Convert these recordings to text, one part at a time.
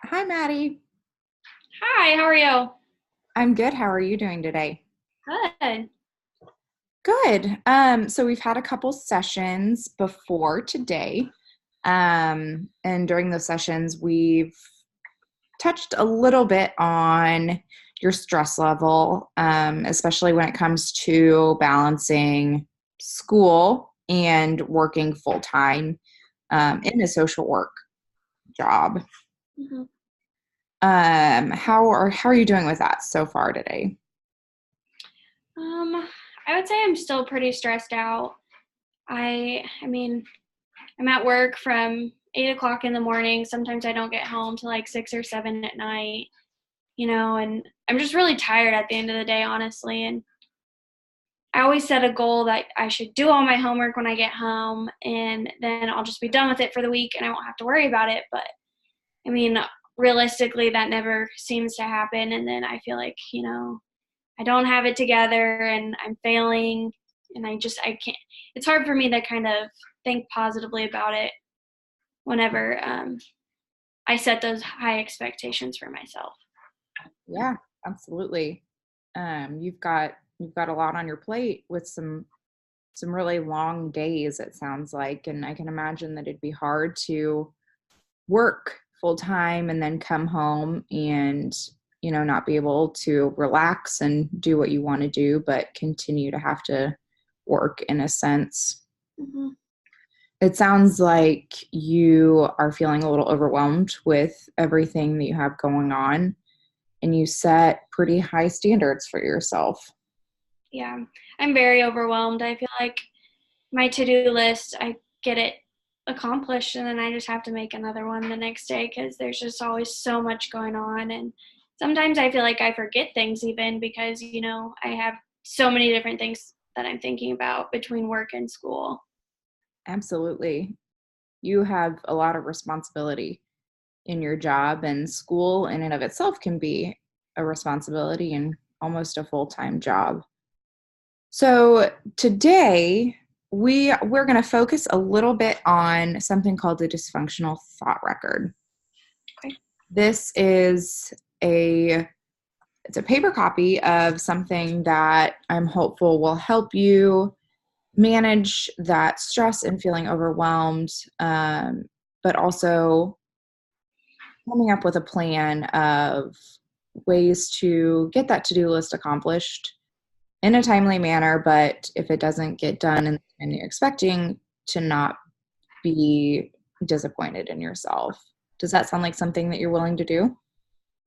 Hi, Maddie. Hi, how are you? I'm good. How are you doing today? Good. Good. So we've had a couple sessions before today. And during those sessions, we've touched a little bit on your stress level, especially when it comes to balancing school and working full time in a social work job. Mhm. How are you doing with that so far today? Um, I would say I'm still pretty stressed out. I mean, I'm at work from 8 o'clock in the morning. Sometimes I don't get home till like 6 or 7 at night, and I'm just really tired at the end of the day, honestly. And I always set a goal that I should do all my homework when I get home, and then I'll just be done with it for the week and I won't have to worry about it. But I mean, realistically, that never seems to happen. And then I feel like, I don't have it together and I'm failing and I can't it's hard for me to kind of think positively about it whenever I set those high expectations for myself. Yeah, absolutely. You've got a lot on your plate with some really long days, it sounds like, and I can imagine that it'd be hard to work full time and then come home and not be able to relax and do what you want to do, but continue to have to work in a sense. Hmm. It sounds like you are feeling a little overwhelmed with everything that you have going on, and you set pretty high standards for yourself. Yeah, I'm very overwhelmed. I feel like my to-do list, I get it accomplished and then I just have to make another one the next day because there's just always so much going on. And sometimes I feel like I forget things even because, I have so many different things that I'm thinking about between work and school. Absolutely. You have a lot of responsibility in your job, and school in and of itself can be a responsibility and almost a full-time job. So today we're going to focus a little bit on something called the dysfunctional thought record. Okay. This is a it's a paper copy of something that I'm hopeful will help you manage that stress and feeling overwhelmed, but also coming up with a plan of ways to get that to-do list accomplished in a timely manner, but if it doesn't get done in the time you're expecting, to not be disappointed in yourself. Does that sound like something that you're willing to do?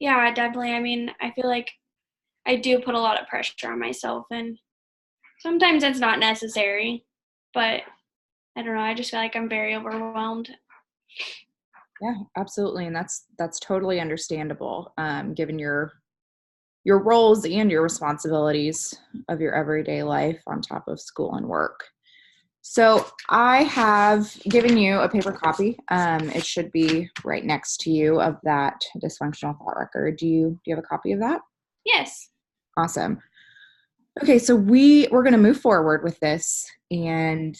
Yeah, definitely. I mean, I feel like I do put a lot of pressure on myself, and sometimes it's not necessary, but I don't know. I just feel like I'm very overwhelmed. Yeah, absolutely, and that's totally understandable, given your roles and your responsibilities of your everyday life on top of school and work. So I have given you a paper copy. It should be right next to you of that dysfunctional thought record. Do you have a copy of that? Yes. Awesome. Okay, so we're going to move forward with this and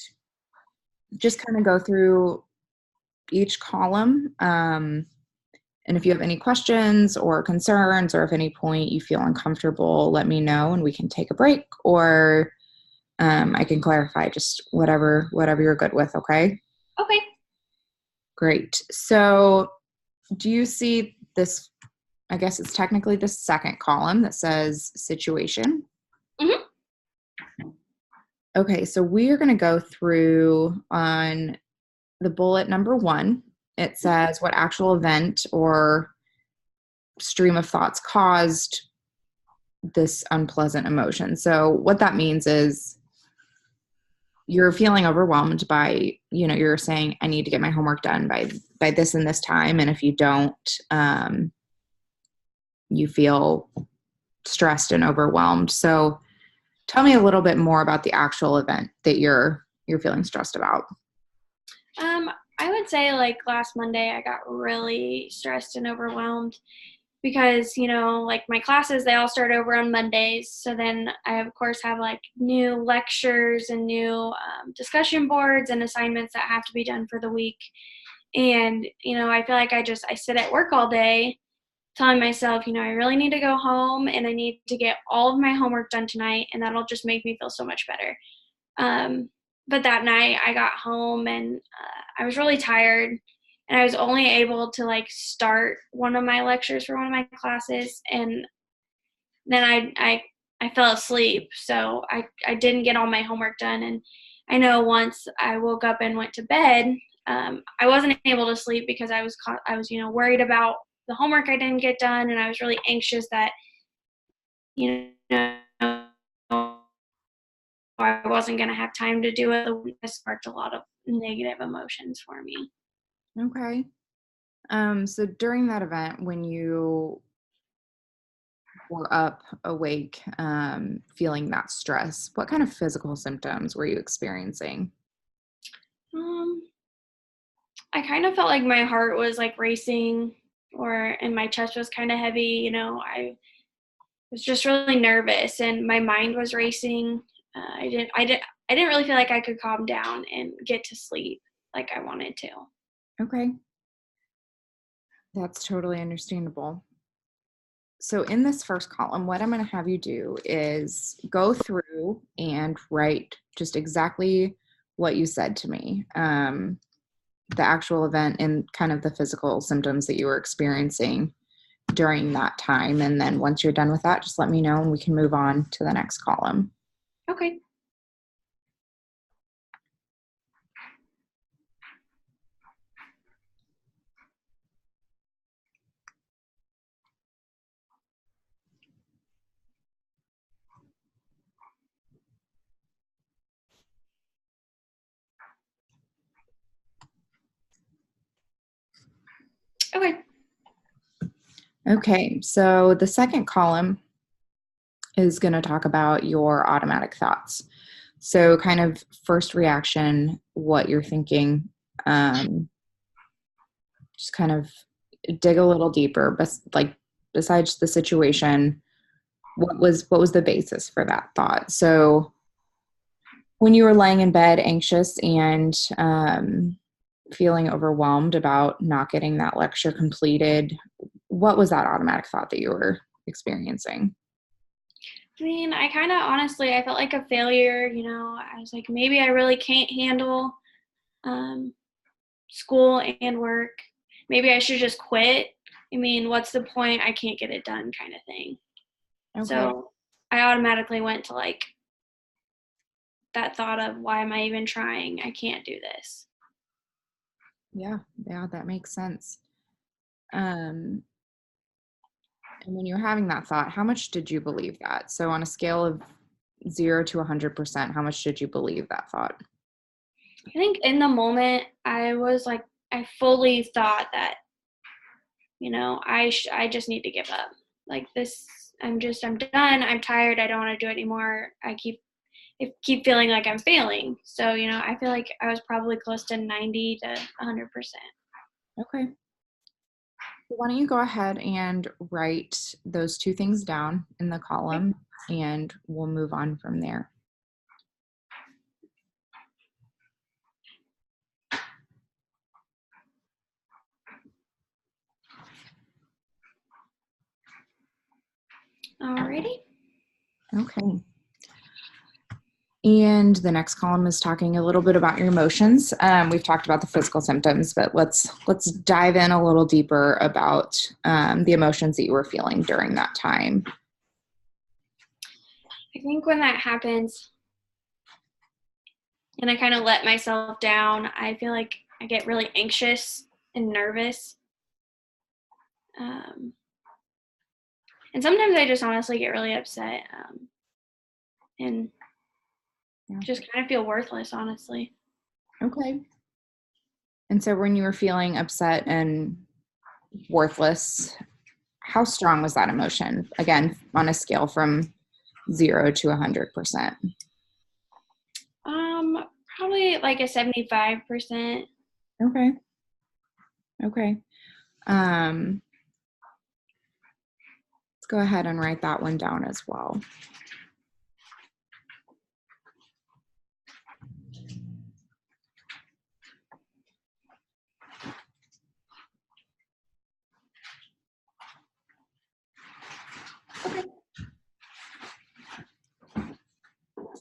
just kind of go through each column. And if you have any questions or concerns, or if any point you feel uncomfortable, let me know and we can take a break, or I can clarify, just whatever you're good with. Okay. Okay. Great. So do you see this? I guess it's technically the second column that says situation. Hmm. Okay, so we are going to go through on the bullet number one. It says what actual event or stream of thoughts caused this unpleasant emotion. So what that means is you're feeling overwhelmed by, you're saying, I need to get my homework done by this and this time. And if you don't, you feel stressed and overwhelmed. So tell me a little bit more about the actual event that you're feeling stressed about. Um, I would say like last Monday, I got really stressed and overwhelmed because, like my classes, they all start over on Mondays. So then I, of course, have like new lectures and new discussion boards and assignments that have to be done for the week. And, I feel like I sit at work all day telling myself, I really need to go home and I need to get all of my homework done tonight, and that'll just make me feel so much better. Um, but that night I got home and I was really tired, and I was only able to like start one of my lectures for one of my classes, and then I fell asleep. So I didn't get all my homework done. And I know once I woke up and went to bed, I wasn't able to sleep because I was worried about the homework I didn't get done, and I was really anxious that you know I wasn't going to have time to do it. It sparked a lot of negative emotions for me. Okay. So during that event, when you were up, awake, feeling that stress, what kind of physical symptoms were you experiencing? Um, I kind of felt like my heart was like racing, and my chest was kind of heavy. I was just really nervous, and my mind was racing. I didn't really feel like I could calm down and get to sleep like I wanted to. Okay, that's totally understandable. So in this first column, what I'm going to have you do is go through and write just exactly what you said to me, the actual event and kind of the physical symptoms that you were experiencing during that time. And then once you're done with that, just let me know and we can move on to the next column. Okay. Okay. Okay, so the second column is going to talk about your automatic thoughts. So, kind of first reaction, what you're thinking, just kind of dig a little deeper, but like besides the situation, what was the basis for that thought? So, when you were laying in bed, anxious and feeling overwhelmed about not getting that lecture completed, what was that automatic thought that you were experiencing? I mean, I kind of honestly, I felt like a failure. I was like, maybe I really can't handle um, school and work. Maybe I should just quit. I mean, what's the point? I can't get it done, kind of thing. Okay. So I automatically went to like that thought of, why am I even trying? I can't do this. Yeah, that makes sense. Um, and when you're having that thought, how much did you believe that? So on a scale of 0 to 100%, how much did you believe that thought? I think in the moment, I was like, I fully thought that, I just need to give up. Like this, I'm done. I'm tired. I don't want to do it anymore. I keep feeling like I'm failing. So, I feel like I was probably close to 90 to 100%. Okay. So why don't you go ahead and write those two things down in the Okay. column and we'll move on from there. Alrighty. Okay. And the next column is talking a little bit about your emotions. We've talked about the physical symptoms, but let's dive in a little deeper about the emotions that you were feeling during that time. I think when that happens and I kind of let myself down, I feel like I get really anxious and nervous. Um, and sometimes I just honestly get really upset, and Yeah. just kind of feel worthless, honestly. Okay. And so when you were feeling upset and worthless, how strong was that emotion? Again, on a scale from 0 to 100%. Probably like a 75%. Okay. Okay. Let's go ahead and write that one down as well.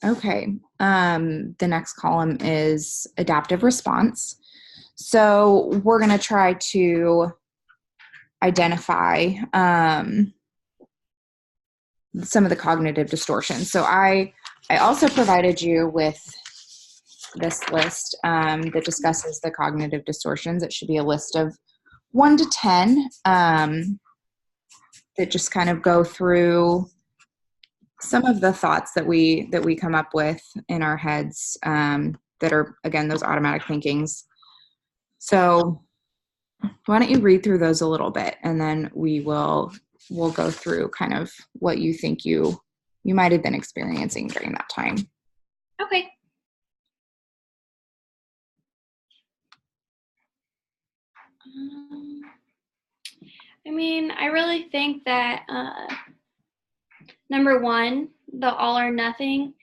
Okay. The next column is adaptive response. So we're going to try to identify some of the cognitive distortions. So I also provided you with this list that discusses the cognitive distortions. It should be a list of 1 to 10 that just kind of go through some of the thoughts that we come up with in our heads that are, again, those automatic thinkings. So why don't you read through those a little bit, and then we'll go through kind of what you think you might have been experiencing during that time. Okay. I mean, I really think that number one, the all or nothing.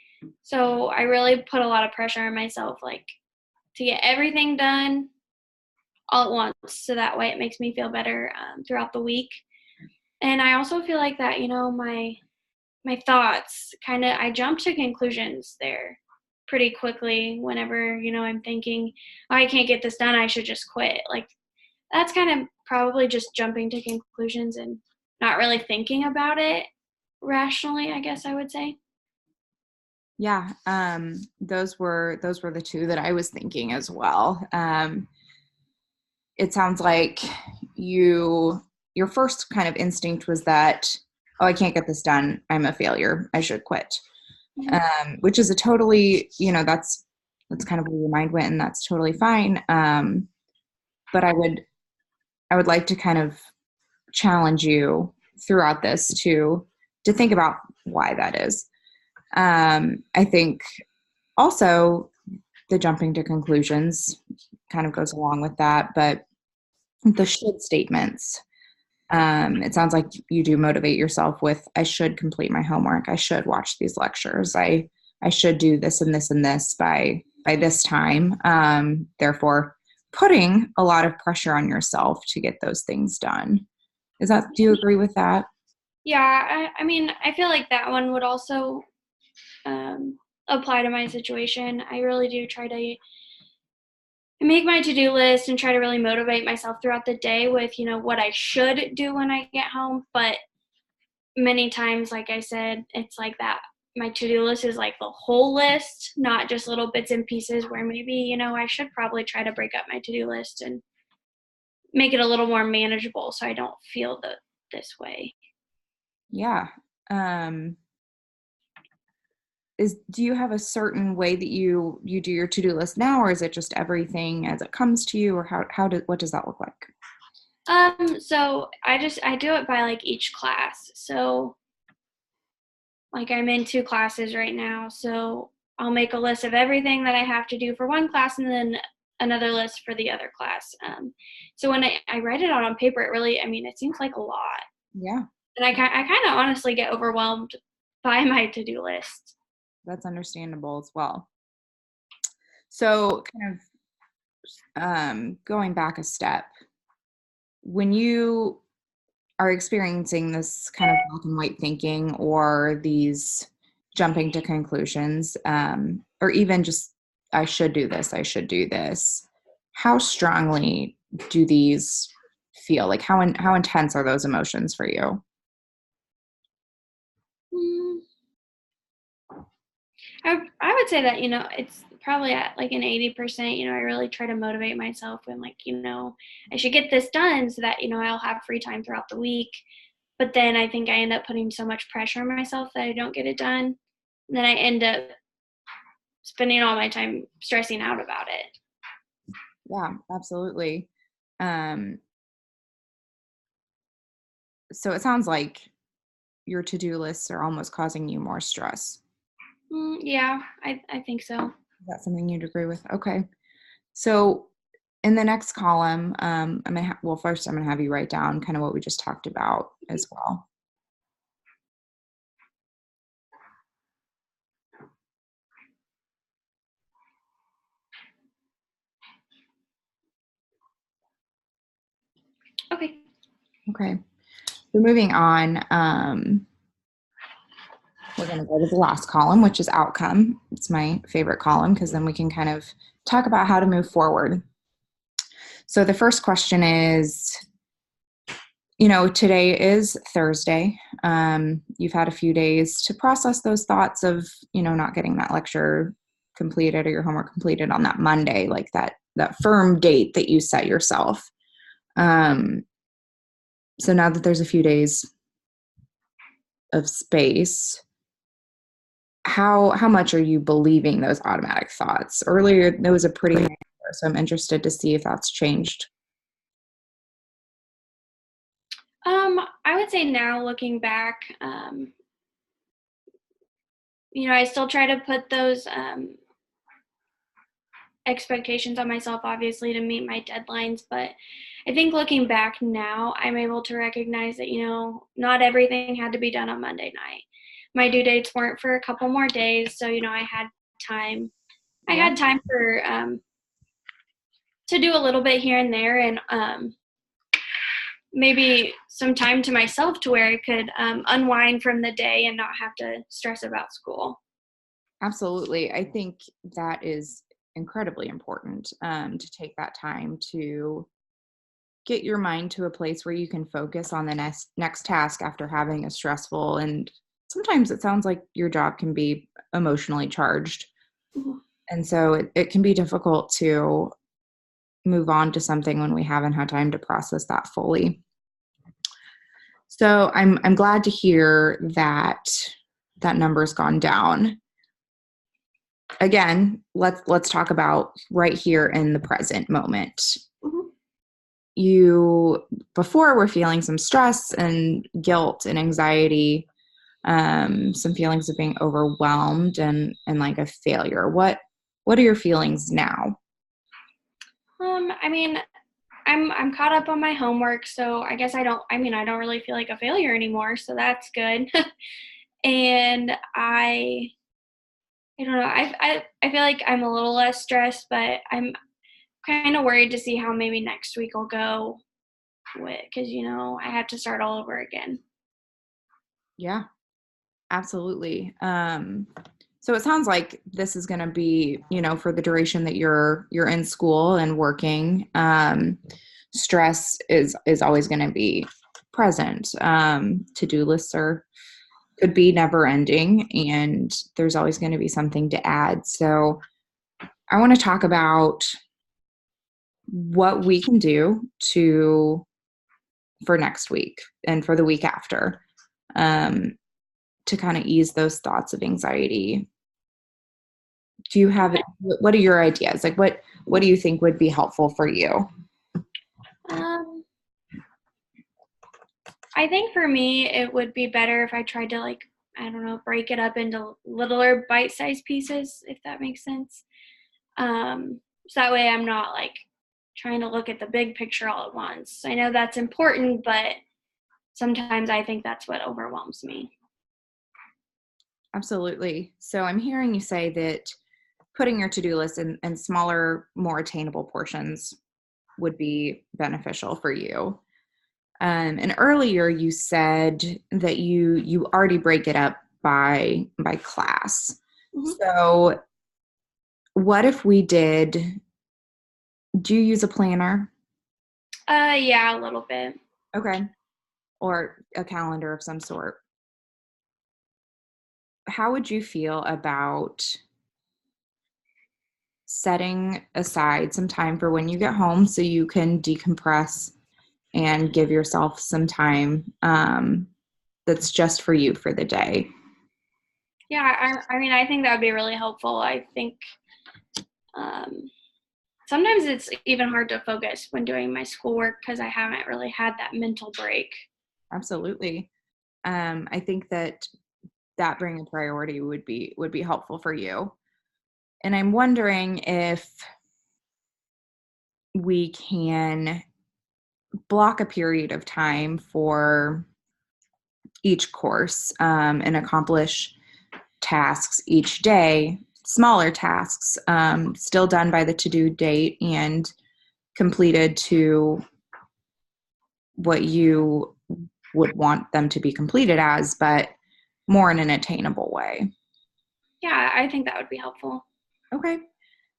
So I really put a lot of pressure on myself, like to get everything done all at once. So that way it makes me feel better throughout the week. And I also feel like that, my thoughts kind of, I jump to conclusions there pretty quickly whenever, I'm thinking, oh, I can't get this done, I should just quit. Like that's kind of probably just jumping to conclusions and not really thinking about it rationally, I guess I would say. Yeah, those were the two that I was thinking as well. It sounds like your first kind of instinct was that, oh, I can't get this done, I'm a failure, I should quit. Which is a totally, that's kind of where your mind went, and that's totally fine. But I would like to kind of challenge you throughout this to think about why that is. I think also the jumping to conclusions kind of goes along with that, but the should statements, it sounds like you do motivate yourself with, I should complete my homework, I should watch these lectures, I should do this and this and this by this time. Therefore, putting a lot of pressure on yourself to get those things done. Do you agree with that? Yeah, I mean, I feel like that one would also apply to my situation. I really do try to make my to-do list and try to really motivate myself throughout the day with, what I should do when I get home. But many times, like I said, it's like that. My to-do list is like the whole list, not just little bits and pieces where maybe, I should probably try to break up my to-do list and make it a little more manageable so I don't feel this way. Yeah. Do you have a certain way that you do your to-do list now, or is it just everything as it comes to you, or what does that look like? So I do it by like each class. So like I'm in 2 classes right now, so I'll make a list of everything that I have to do for one class and then another list for the other class. So when I write it out on paper, it really, I mean, it seems like a lot. Yeah, And I kind of honestly get overwhelmed by my to-do list. that's understandable as well. So kind of going back a step, when you are experiencing this kind of black and white thinking, or these jumping to conclusions, or even just, I should do this, I should do this, how strongly do these feel? Like how intense are those emotions for you? Mm, I would say that, it's probably at like an 80%, I really try to motivate myself and like, I should get this done so that, I'll have free time throughout the week. But then I think I end up putting so much pressure on myself that I don't get it done. And then I end up spending all my time stressing out about it. Yeah, absolutely. Um, so it sounds like your to-do lists are almost causing you more stress. Yeah, I think so. Is that something you'd agree with? Okay. So in the next column, first I'm gonna have you write down kind of what we just talked about as well. Okay. Okay. So moving on, We're going to go to the last column, which is outcome. It's my favorite column because then we can kind of talk about how to move forward. So the first question is, today is Thursday. You've had a few days to process those thoughts of, not getting that lecture completed or your homework completed on that Monday, like that firm date that you set yourself. So now that there's a few days of space, how much are you believing those automatic thoughts? Earlier, there was a pretty high number, so I'm interested to see if that's changed. I would say now looking back, I still try to put those expectations on myself, obviously, to meet my deadlines. But I think looking back now, I'm able to recognize that, not everything had to be done on Monday night. My due dates weren't for a couple more days. So, I had time. I had time for to do a little bit here and there, and maybe some time to myself to where I could unwind from the day and not have to stress about school. Absolutely. I think that is incredibly important, to take that time to get your mind to a place where you can focus on the next task after having a stressful, and sometimes it sounds like your job can be emotionally charged. Mm-hmm. And so it can be difficult to move on to something when we haven't had time to process that fully. So I'm glad to hear that number's gone down. Again, let's talk about right here in the present moment. Mm-hmm. You before were feeling some stress and guilt and anxiety, some feelings of being overwhelmed and like a failure. What are your feelings now? I'm caught up on my homework, so I guess I don't really feel like a failure anymore, so that's good. And I don't know, I feel like I'm a little less stressed, but I'm kind of worried to see how maybe next week will go because I have to start all over again. Yeah, absolutely. So it sounds like this is going to be, for the duration that you're in school and working. Stress is always going to be present. To-do lists could be never ending, and there's always going to be something to add. So I want to talk about what we can do for next week and for the week after, to kind of ease those thoughts of anxiety. Do you have, what are your ideas? Like what do you think would be helpful for you? I think for me, it would be better if I tried to break it up into littler bite-sized pieces, if that makes sense. So that way I'm not trying to look at the big picture all at once. I know that's important, but sometimes I think that's what overwhelms me. Absolutely. So I'm hearing you say that putting your to-do list in smaller, more attainable portions would be beneficial for you. And earlier you said that you already break it up by class. Mm-hmm. So what if we do you use a planner? Yeah, a little bit. Okay. Or a calendar of some sort. How would you feel about setting aside some time for when you get home so you can decompress and give yourself some time that's just for you for the day? Yeah, I think that would be really helpful. I think sometimes it's even hard to focus when doing my schoolwork because I haven't really had that mental break. Absolutely. I think that being a priority would be helpful for you. And I'm wondering if we can block a period of time for each course, and accomplish tasks each day, smaller tasks, still done by the to-do date and completed to what you would want them to be completed as, but more in an attainable way. Yeah, I think that would be helpful. Okay.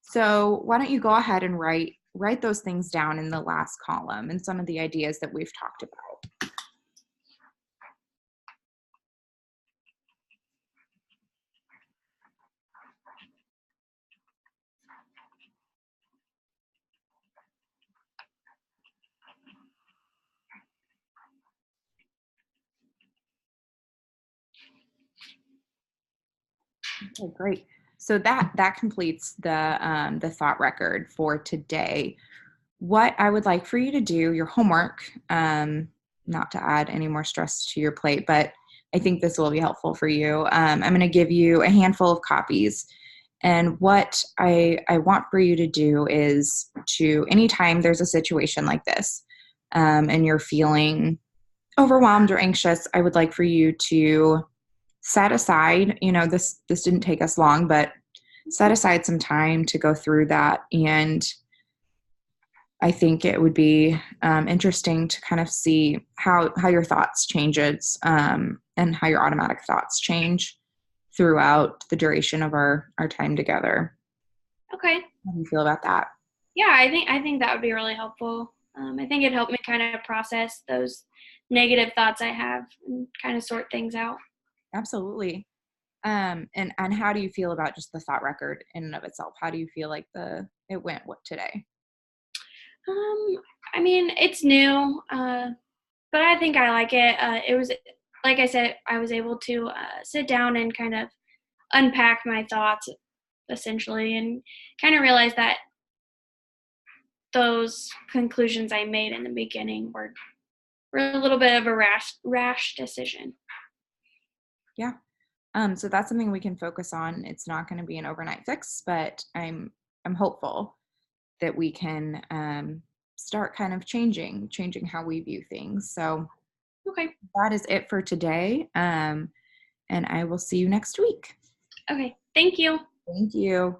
So why don't you go ahead and write those things down in the last column and some of the ideas that we've talked about. Okay, great. So that completes the thought record for today. What I would like for you to do, your homework, not to add any more stress to your plate, but I think this will be helpful for you. I'm going to give you a handful of copies. And what I want for you to do is to, anytime there's a situation like this, and you're feeling overwhelmed or anxious, I would like for you to set aside, this didn't take us long, but set aside some time to go through that. And I think it would be interesting to kind of see how your thoughts changes, and how your automatic thoughts change throughout the duration of our time together. Okay. How do you feel about that? Yeah, I think that would be really helpful. I think it helped me kind of process those negative thoughts I have and kind of sort things out. Absolutely. And how do you feel about just the thought record in and of itself? How do you feel like it went today? Um, I mean, it's new, but I think I like it. It was, like I said, I was able to sit down and kind of unpack my thoughts essentially and kind of realize that those conclusions I made in the beginning were a little bit of a rash decision. Yeah. So that's something we can focus on. It's not going to be an overnight fix, but I'm hopeful that we can start kind of changing how we view things. So Okay. that is it for today. And I will see you next week. Okay. Thank you. Thank you.